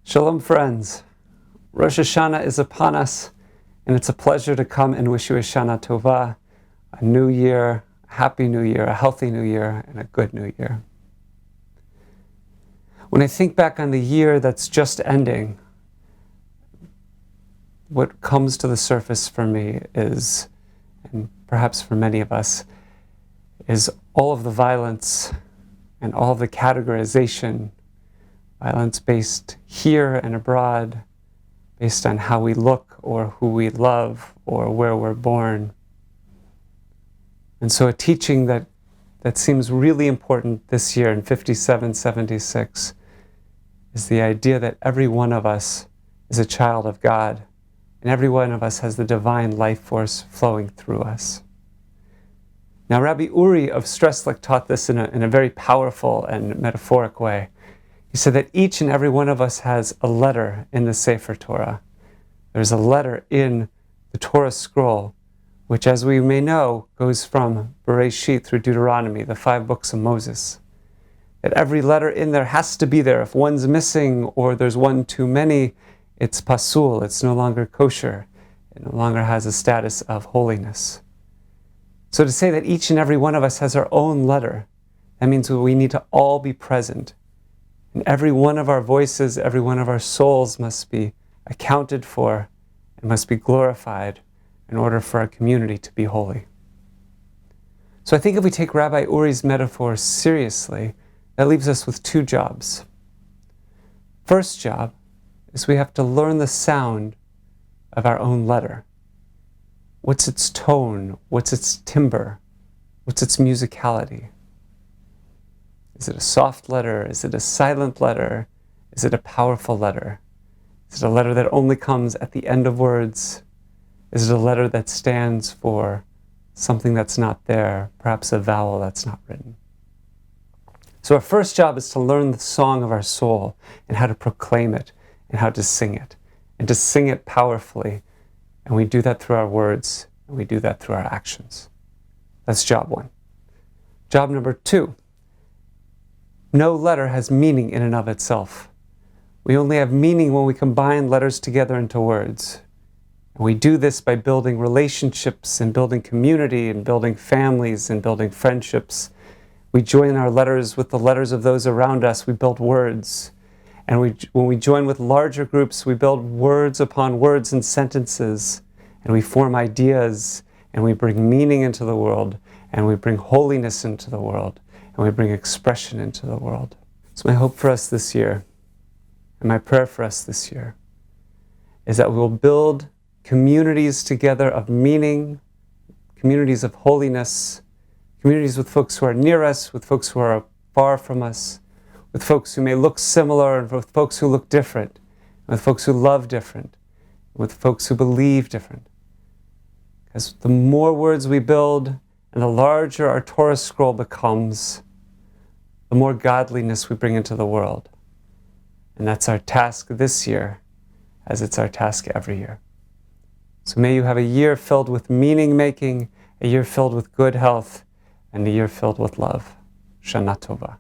Shalom, friends. Rosh Hashanah is upon us, and it's a pleasure to come and wish you a Shana Tova, a new year, a happy new year, a healthy new year, and a good new year. When I think back on the year that's just ending, what comes to the surface for me is, and perhaps for many of us, is all of the violence and all of the categorization, violence based here and abroad, based on how we look or who we love or where we're born. And so a teaching that seems really important this year in 5776 is the idea that every one of us is a child of God, and every one of us has the divine life force flowing through us. Now, Rabbi Uri of Stresslek taught this in a very powerful and metaphoric way. He said that each and every one of us has a letter in the Sefer Torah. There's a letter in the Torah scroll, which, as we may know, goes from Bereshit through Deuteronomy, the 5 books of Moses. That every letter in there has to be there. If one's missing or there's one too many, it's pasul, it's no longer kosher. It no longer has a status of holiness. So to say that each and every one of us has our own letter, that means we need to all be present. And every one of our voices, every one of our souls must be accounted for and must be glorified in order for our community to be holy. So I think if we take Rabbi Uri's metaphor seriously, that leaves us with 2 jobs. First job is we have to learn the sound of our own letter. What's its tone? What's its timbre? What's its musicality? Is it a soft letter? Is it a silent letter? Is it a powerful letter? Is it a letter that only comes at the end of words? Is it a letter that stands for something that's not there, perhaps a vowel that's not written? So our first job is to learn the song of our soul and how to proclaim it and how to sing it, and to sing it powerfully. And we do that through our words, and we do that through our actions. That's job 1. Job number 2. No letter has meaning in and of itself. We only have meaning when we combine letters together into words. And we do this by building relationships and building community and building families and building friendships. We join our letters with the letters of those around us. We build words. And when we join with larger groups, we build words upon words and sentences. And we form ideas. And we bring meaning into the world. And we bring holiness into the world. And we bring expression into the world. So my hope for us this year, and my prayer for us this year, is that we will build communities together of meaning, communities of holiness, communities with folks who are near us, with folks who are far from us, with folks who may look similar, and with folks who look different, with folks who love different, with folks who believe different. Because the more words we build, and the larger our Torah scroll becomes, the more godliness we bring into the world. And that's our task this year, as it's our task every year. So may you have a year filled with meaning-making, a year filled with good health, and a year filled with love. Shana Tova.